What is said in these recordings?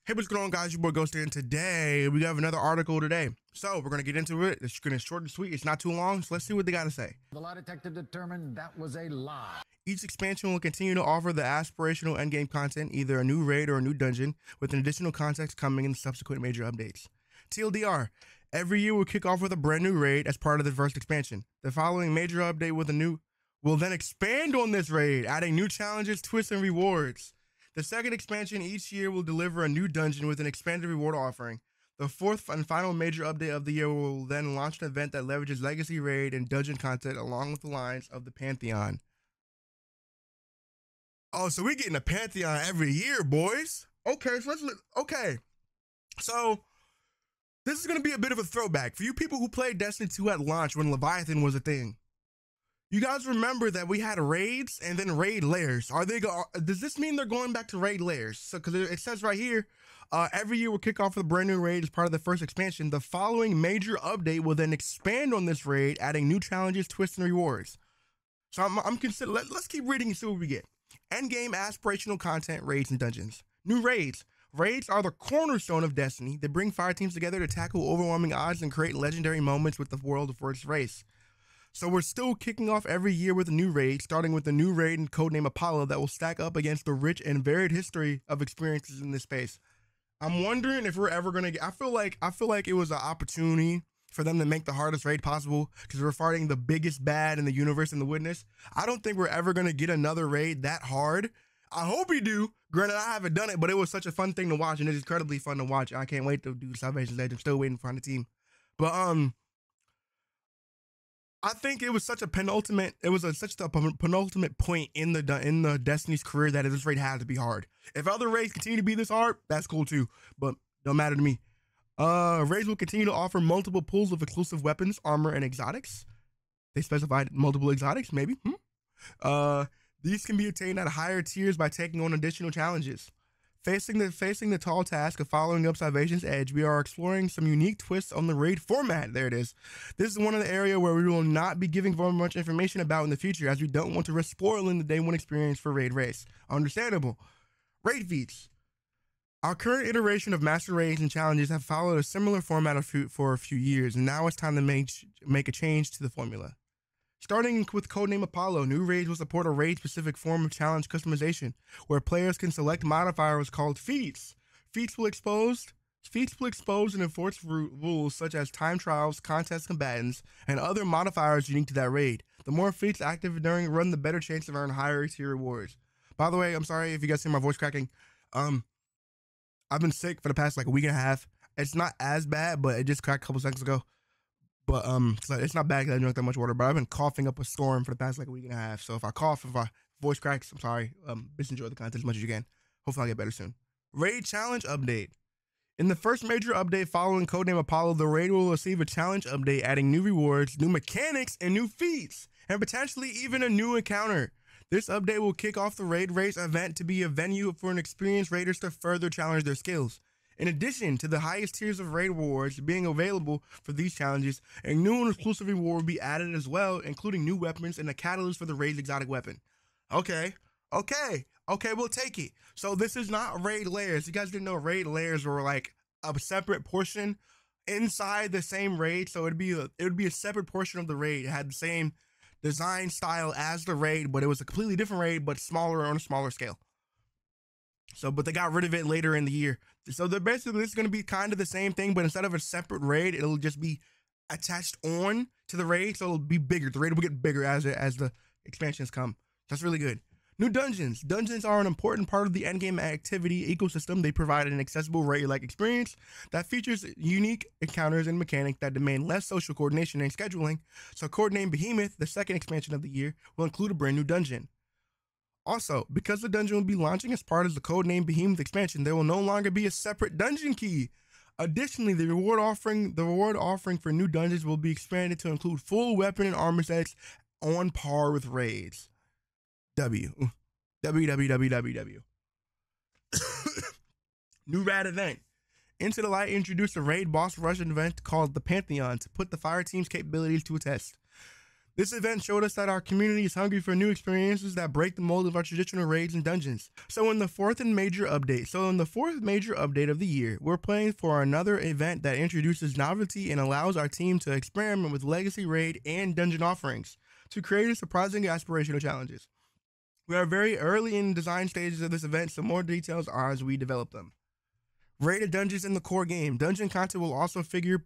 Hey, what's going on, guys? Your boy Ghost, and today we have another article today. So we're gonna get into it. It's gonna short and sweet. It's not too long, so let's see what they gotta say. The lie detector determined that was a lie. Each expansion will continue to offer the aspirational endgame content, either a new raid or a new dungeon, with an additional context coming in subsequent major updates. TLDR: every year will kick off with a brand new raid as part of the first expansion. The following major update with a new will then expand on this raid, adding new challenges, twists, and rewards. The second expansion each year will deliver a new dungeon with an expanded reward offering. The fourth and final major update of the year will then launch an event that leverages legacy raid and dungeon content along with the lines of the Pantheon. Oh, so we're getting a Pantheon every year, boys. Okay, so So this is gonna be a bit of a throwback for you people who played Destiny 2 at launch when Leviathan was a thing. You guys remember that we had raids and then raid layers. Does this mean they're going back to raid layers? So, because it says right here, every year will kick off with a brand new raid as part of the first expansion. The following major update will then expand on this raid, adding new challenges, twists, and rewards. So I'm considering. Let's keep reading and see what we get. Endgame aspirational content, raids, and dungeons. New raids. Raids are the cornerstone of Destiny. They bring fire teams together to tackle overwhelming odds and create legendary moments with the world of its race. So we're still kicking off every year with a new raid, starting with a new raid and codename Apollo that will stack up against the rich and varied history of experiences in this space. I'm wondering if we're ever gonna get. I feel like it was an opportunity for them to make the hardest raid possible because we're fighting the biggest bad in the universe in the Witness. I don't think we're ever gonna get another raid that hard. I hope we do. Granted, I haven't done it, but it was such a fun thing to watch, and it's incredibly fun to watch. I can't wait to do Salvation's Edge. I'm still waiting for the team, but I think it was such a penultimate. It was such a penultimate point in the Destiny's career that this raid had to be hard. If other raids continue to be this hard, that's cool too. But don't matter to me. Raids will continue to offer multiple pools of exclusive weapons, armor, and exotics. They specified multiple exotics, maybe. These can be attained at higher tiers by taking on additional challenges. Facing the tall task of following up Salvation's Edge, we are exploring some unique twists on the raid format. There it is. This is one of the areas where we will not be giving very much information about in the future, as we don't want to risk spoiling the day one experience for raid race. Understandable. Raid feats. Our current iteration of master raids and challenges have followed a similar format for a few years, and now it's time to make a change to the formula. Starting with codename Apollo, new raids will support a raid-specific form of challenge customization, where players can select modifiers called feats. Feats will expose and enforce rules such as time trials, contest combatants, and other modifiers unique to that raid. The more feats active during a run, the better chance to earn higher tier rewards. By the way, I'm sorry if you guys see my voice cracking. I've been sick for the past like a week and a half. It's not as bad, but it just cracked a couple seconds ago. But it's not bad because I didn't drink that much water. But I've been coughing up a storm for the past like a week and a half. So if I cough, if my voice cracks, I'm sorry. Just enjoy the content as much as you can. Hopefully I'll get better soon. Raid challenge update. In the first major update following codename Apollo, the raid will receive a challenge update, adding new rewards, new mechanics, and new feats, and potentially even a new encounter. This update will kick off the raid race event to be a venue for an experienced raiders to further challenge their skills. In addition to the highest tiers of raid rewards being available for these challenges, a new and exclusive reward will be added as well, including new weapons and a catalyst for the raid's exotic weapon. Okay, we'll take it. So this is not raid layers. You guys didn't know raid layers were like a separate portion inside the same raid. So it would be a separate portion of the raid. It had the same design style as the raid, but it was a completely different raid, but smaller on a smaller scale. So, but they got rid of it later in the year. So they're basically, this is going to be kind of the same thing, but instead of a separate raid, it'll just be attached on to the raid. So it'll be bigger. The raid will get bigger as the expansions come. That's really good. New dungeons. Dungeons are an important part of the endgame activity ecosystem. They provide an accessible raid-like experience that features unique encounters and mechanics that demand less social coordination and scheduling. So codename Behemoth, the second expansion of the year, will include a brand new dungeon. Also, because the dungeon will be launching as part of the codename Behemoth expansion, there will no longer be a separate dungeon key. Additionally, the reward offering for new dungeons will be expanded to include full weapon and armor sets on par with raids. W. New raid event. Into the Light introduced a raid boss rush event called the Pantheon to put the fire team's capabilities to a test. This event showed us that our community is hungry for new experiences that break the mold of our traditional raids and dungeons. So in the fourth major update of the year, we're playing for another event that introduces novelty and allows our team to experiment with legacy raid and dungeon offerings to create surprising aspirational challenges. We are very early in design stages of this event, so more details are as we develop them. Rated dungeons in the core game. Dungeon content will also figure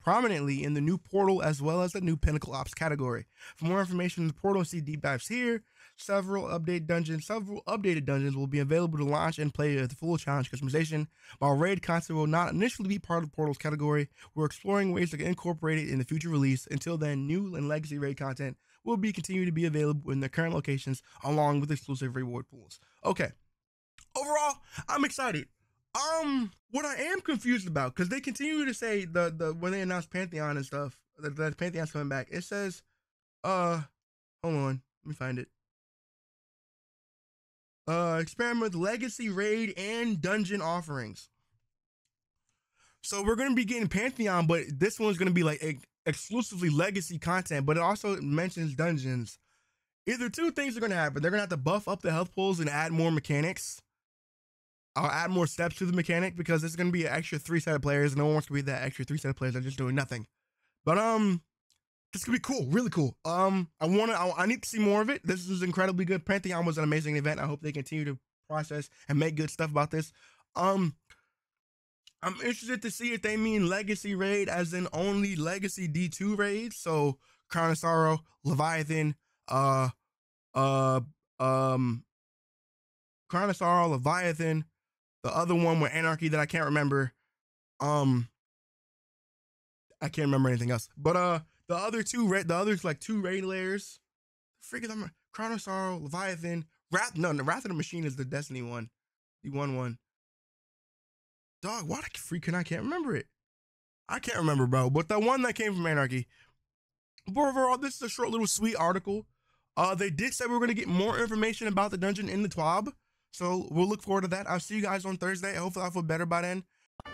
prominently in the new portal as well as the new Pinnacle Ops category. For more information on the portal, see deep dives here. Several updated dungeons will be available to launch and play with full challenge customization. While raid content will not initially be part of the portal's category, we're exploring ways to incorporate it in the future release. Until then, new and legacy raid content will continue to be available in their current locations along with exclusive reward pools. Okay. Overall, I'm excited. What I am confused about, because they continue to say the when they announced Pantheon and stuff, that Pantheon's coming back, it says, hold on, let me find it. Experiment with legacy raid and dungeon offerings. So we're gonna be getting Pantheon, but this one's gonna be like exclusively legacy content, but it also mentions dungeons. Either two things are gonna happen. They're gonna have to buff up the health pools and add more mechanics. I'll add more steps to the mechanic because this is going to be an extra 3 set of players. And no one wants to be that extra 3 set of players that are just doing nothing. But this is gonna be cool, really cool. I need to see more of it. This is incredibly good. Pantheon was an amazing event. I hope they continue to process and make good stuff about this. I'm interested to see if they mean legacy raid as in only legacy D2 raids. So Crown of Sorrow, Leviathan, Crown of Sorrow, Leviathan. The other one with Anarchy that I can't remember. I can't remember anything else. But the other two raid layers. Freaking Crown of Sorrow, Leviathan, the Wrath of the Machine is the Destiny one. The one. Dog, why I can't remember it. I can't remember, bro. But the one that came from Anarchy. But overall, this is a short little sweet article. They did say we were gonna get more information about the dungeon in the TWAB. So we'll look forward to that. I'll see you guys on Thursday. Hopefully I'll feel better by then.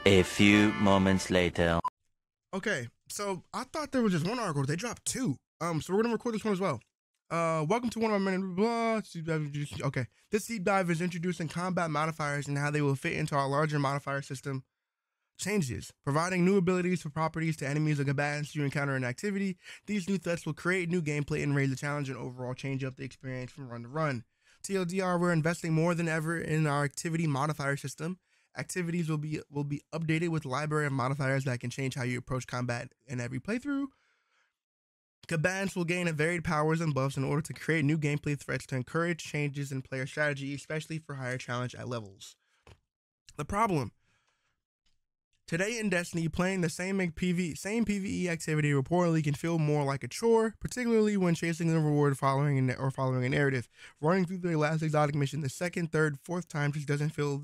A few moments later. Okay, so I thought there was just one article. They dropped 2. So we're gonna record this one as well. Welcome to one of my okay. This deep dive is introducing combat modifiers and how they will fit into our larger modifier system changes, providing new abilities for properties to enemies or combatants you encounter in activity. These new threats will create new gameplay and raise the challenge and overall change up the experience from run to run. TLDR, we're investing more than ever in our activity modifier system. Activities will be updated with a library of modifiers that can change how you approach combat in every playthrough. Combatants will gain varied powers and buffs in order to create new gameplay threats to encourage changes in player strategy, especially for higher challenge at levels. The problem. Today in Destiny, playing the same PvE activity reportedly can feel more like a chore, particularly when chasing the reward following a narrative. Running through the last exotic mission the second, third, fourth time just doesn't feel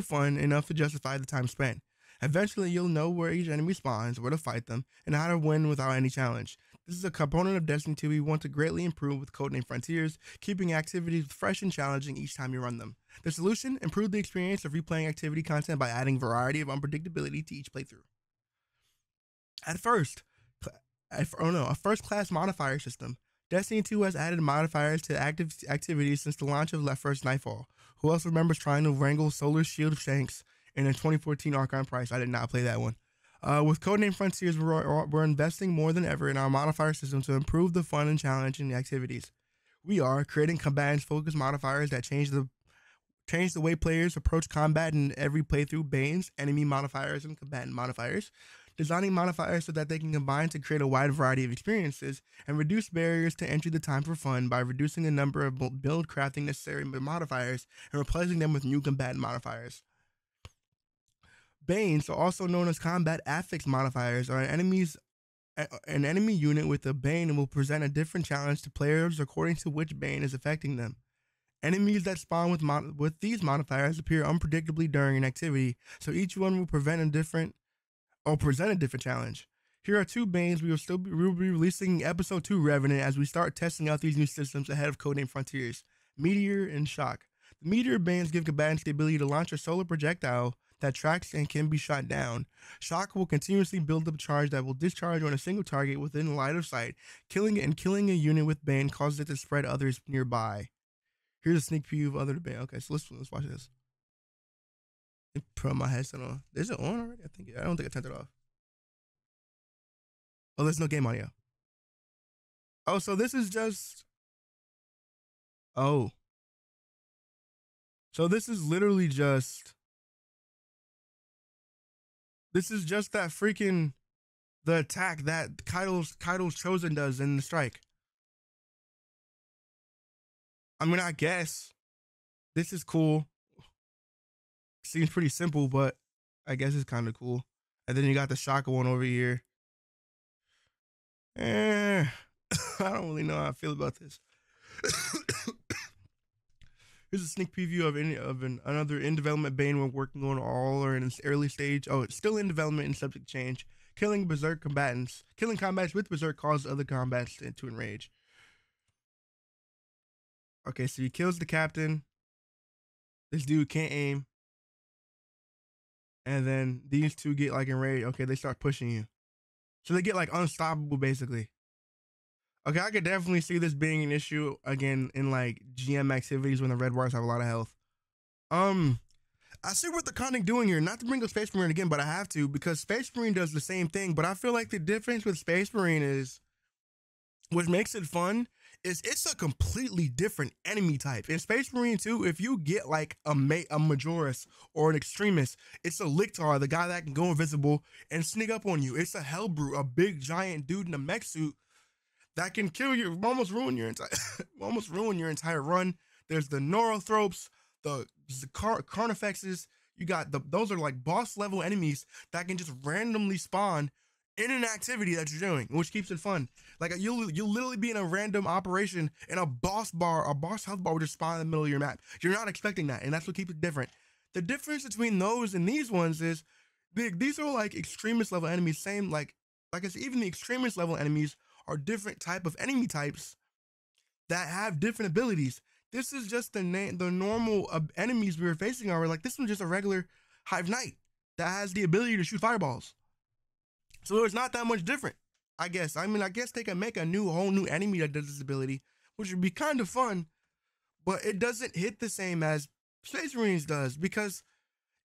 fun enough to justify the time spent. Eventually, you'll know where each enemy spawns, where to fight them, and how to win without any challenge. This is a component of Destiny 2 we want to greatly improve with Codename Frontiers, keeping activities fresh and challenging each time you run them. The solution? Improve the experience of replaying activity content by adding variety of unpredictability to each playthrough. A first-class modifier system. Destiny 2 has added modifiers to active activities since the launch of Left 4 Nightfall. Who else remembers trying to wrangle Solar Shield Shanks in a 2014 Archon Price? I did not play that one. With Codename Frontiers, we're investing more than ever in our modifier system to improve the fun and challenge in the activities. We are creating combatants-focused modifiers that change the way players approach combat in every playthrough. Banes, enemy modifiers, and combatant modifiers. Designing modifiers so that they can combine to create a wide variety of experiences, and reduce barriers to entry the time for fun by reducing the number of build crafting necessary modifiers and replacing them with new combatant modifiers. Banes, also known as combat affix modifiers, are an enemy unit with a Bane and will present a different challenge to players according to which Bane is affecting them. Enemies that spawn with these modifiers appear unpredictably during an activity, so each one will present a different challenge. Here are 2 Banes we will be releasing Episode 2 Revenant as we start testing out these new systems ahead of Codename Frontiers. Meteor and Shock. The Meteor Banes give combatants the ability to launch a solar projectile that tracks and can be shot down. Shock will continuously build up charge that will discharge on a single target within line of sight. Killing a unit with Bane causes it to spread others nearby. Here's a sneak preview of other Bane. Okay, so let's watch this. Let me put my headset on. Is it on already? I don't think I turned it off. Oh, there's no game audio. Oh, so this is just. Oh. So this is literally just. This is just that freaking. The attack that Kaido's Chosen does in the strike. I mean, I guess. This is cool. Seems pretty simple, but I guess it's kind of cool. And then you got the Shaka one over here. I don't really know how I feel about this. Here's a sneak preview of another in development Bane we're working on, all or in its early stage. Oh, it's still in development and subject to change. Killing combatants with Berserk causes other combatants to enrage. Okay, so he kills the captain. This dude can't aim. And then these two get like enraged. Okay, they start pushing you. So they get like unstoppable basically. Okay, I could definitely see this being an issue again in like GM activities when the red bars have a lot of health. I see what they're kind of doing here. Not to bring up Space Marine again, but I have to because Space Marine does the same thing. But I feel like the difference with Space Marine is, what makes it fun is it's a completely different enemy type. In Space Marine 2, if you get like a Majoris or an Extremist, it's a Lictar, the guy that can go invisible and sneak up on you. It's a Hellbrute, a big giant dude in a mech suit that can kill you, almost ruin your entire run. There's the Neurothropes, the Carnifexes. You got those are like boss level enemies that can just randomly spawn in an activity that you're doing, which keeps it fun. Like you'll literally be in a random operation and a boss health bar will just spawn in the middle of your map. You're not expecting that, and that's what keeps it different. The difference between those and these ones is these are like extremist level enemies. Same like I said, even the extremist level enemies are different type of enemy types that have different abilities. This is just the normal enemies we were facing already. Like this one's just a regular Hive Knight that has the ability to shoot fireballs. So it's not that much different, I guess. I mean, I guess they can make a whole new enemy that does this ability, which would be kind of fun, but it doesn't hit the same as Space Marines does because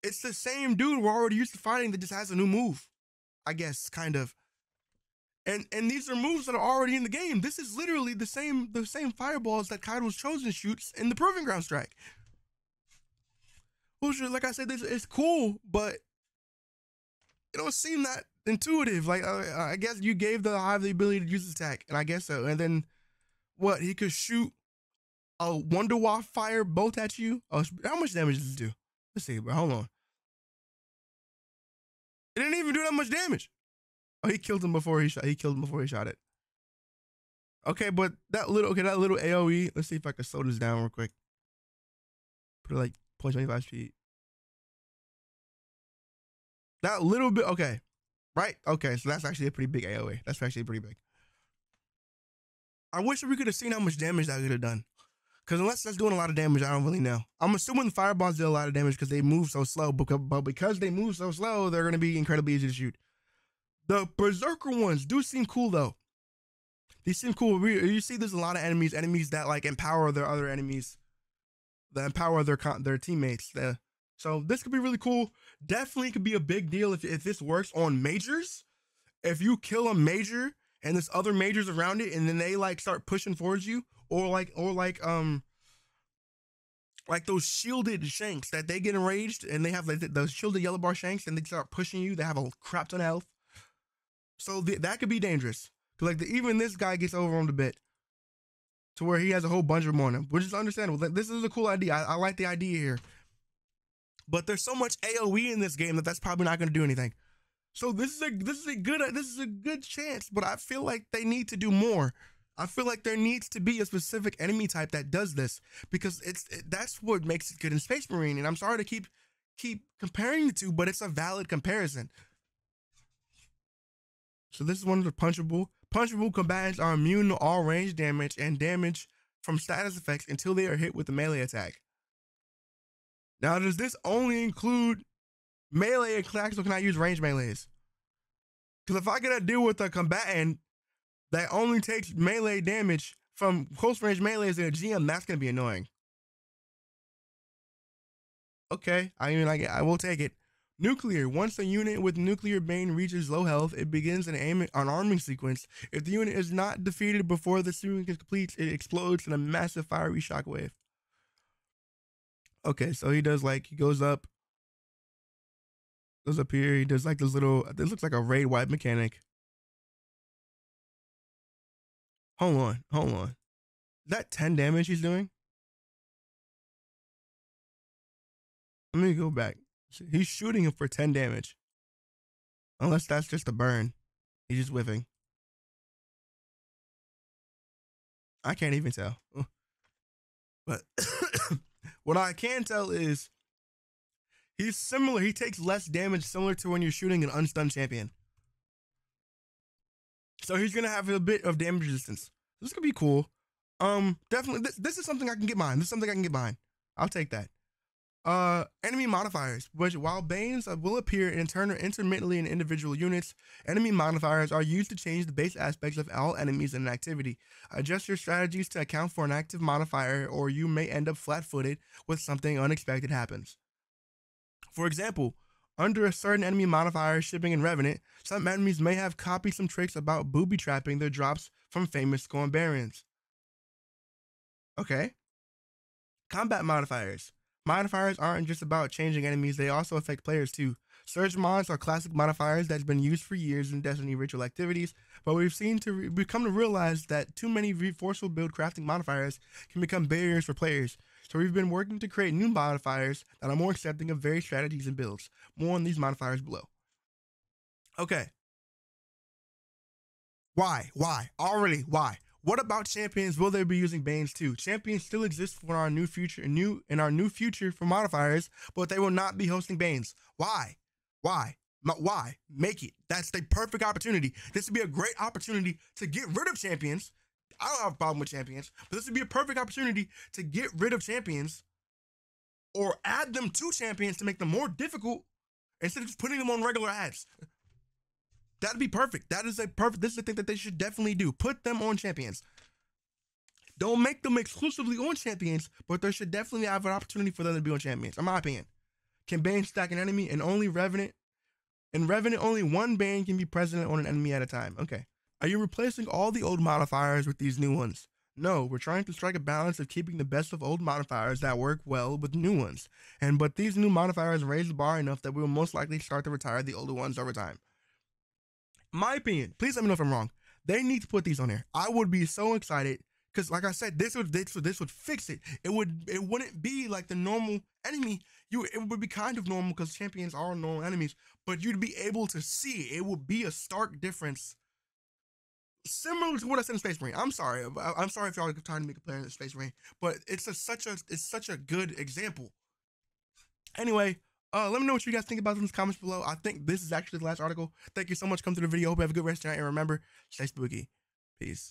it's the same dude we're already used to fighting that just has a new move, I guess, kind of. And these are moves that are already in the game. This is literally the same fireballs that Kaido's Chosen shoots in the Proving Ground strike. Which, like I said, it's cool, but it don't seem that intuitive. Like I guess you gave the Hive the ability to use this attack, and I guess so. And then what? He could shoot a Wonder Waft fire bolt at you. Oh, how much damage does it do? Let's see, but hold on. It didn't even do that much damage. Oh, he killed him before he shot. He killed him before he shot it. Okay, but that little AOE. Let's see if I can slow this down real quick. Put it like 0.25 speed. That little bit. Okay, right. Okay, so that's actually a pretty big AOE. That's actually pretty big. I wish we could have seen how much damage that could have done. Because unless that's doing a lot of damage, I don't really know. I'm assuming the fireballs did a lot of damage because they move so slow. But because they move so slow, they're going to be incredibly easy to shoot. The Berserker ones do seem cool, though. These seem cool. You see there's a lot of enemies that, like, empower their other enemies. That empower their teammates. So this could be really cool. Definitely could be a big deal if this works on majors. If you kill a major and there's other majors around it, and then they, like, start pushing towards you. Or like those shielded shanks that they get enraged and they have like those shielded yellow bar shanks and they start pushing you. They have a crap ton of health. So that could be dangerous. Cause like even this guy gets overwhelmed a bit to where he has a whole bunch of them on him, which is understandable. This is a cool idea. I like the idea here. But there's so much AoE in this game that's probably not going to do anything. So this is a good chance, but I feel like they need to do more. I feel like there needs to be a specific enemy type that does this because that's what makes it good in Space Marine. And I'm sorry to keep comparing the two, but it's a valid comparison. So this is one of the punchable. Punchable combatants are immune to all range damage and damage from status effects until they are hit with a melee attack. Now, does this only include Melee and classical cannot use range melees. Because if I gotta deal with a combatant that only takes melee damage from close range melees in a GM, that's gonna be annoying. Okay, I will take it. Nuclear. Once a unit with nuclear bane reaches low health, it begins an arming sequence. If the unit is not defeated before the sequence completes, it explodes in a massive fiery shockwave. Okay, so he does like, he goes up here, he does like this little, this looks like a raid wipe mechanic. Hold on. Is that 10 damage he's doing? Let me go back. He's shooting him for 10 damage. Unless that's just a burn. He's just whiffing. I can't even tell. But what I can tell is he's similar. He takes less damage similar to when you're shooting an unstunned champion. So he's going to have a bit of damage resistance. This could be cool. Definitely, this is something I can get behind. This is something I can get behind. I'll take that. Enemy modifiers, which while Banes will appear intermittently in individual units, enemy modifiers are used to change the base aspects of all enemies in an activity. Adjust your strategies to account for an active modifier, or you may end up flat-footed when something unexpected happens. For example, under a certain enemy modifier shipping in Revenant, some enemies may have copied some tricks about booby trapping their drops from famous Scorn Barons. Okay. Combat modifiers. Modifiers aren't just about changing enemies, they also affect players too. Surge mods are classic modifiers that's been used for years in Destiny ritual activities, but we've come to realize that too many forceful build crafting modifiers can become barriers for players. So we've been working to create new modifiers that are more accepting of various strategies and builds. More on these modifiers below. Okay. Why? Already, why? What about champions? Will they be using Banes too? Champions still exist for our new future for modifiers, but they will not be hosting Banes. Why? Why? Make it. That's the perfect opportunity. This would be a great opportunity to get rid of champions. I don't have a problem with champions, but this would be a perfect opportunity to get rid of champions or add them to champions to make them more difficult instead of just putting them on regular ads. That'd be perfect. This is the thing that they should definitely do. Put them on champions. Don't make them exclusively on champions, but there should definitely have an opportunity for them to be on champions, in my opinion. Can Bane stack an enemy and only Revenant? In Revenant, only one Bane can be present on an enemy at a time. Okay. Are you replacing all the old modifiers with these new ones? No, we're trying to strike a balance of keeping the best of old modifiers that work well with new ones. But these new modifiers raise the bar enough that we will most likely start to retire the older ones over time. My opinion, please let me know if I'm wrong. They need to put these on there. I would be so excited because, like I said, this would fix it. It wouldn't be like the normal enemy. It would be kind of normal because champions are normal enemies, but you'd be able to see it would be a stark difference, similar to what I said in Space Marine. I'm sorry if y'all are trying to make a player in Space Marine, but it's such a good example. Anyway. Let me know what you guys think about this in the comments below. I think this is actually the last article. Thank you so much for coming to the video. Hope you have a good rest of your night. And remember, stay spooky. Peace.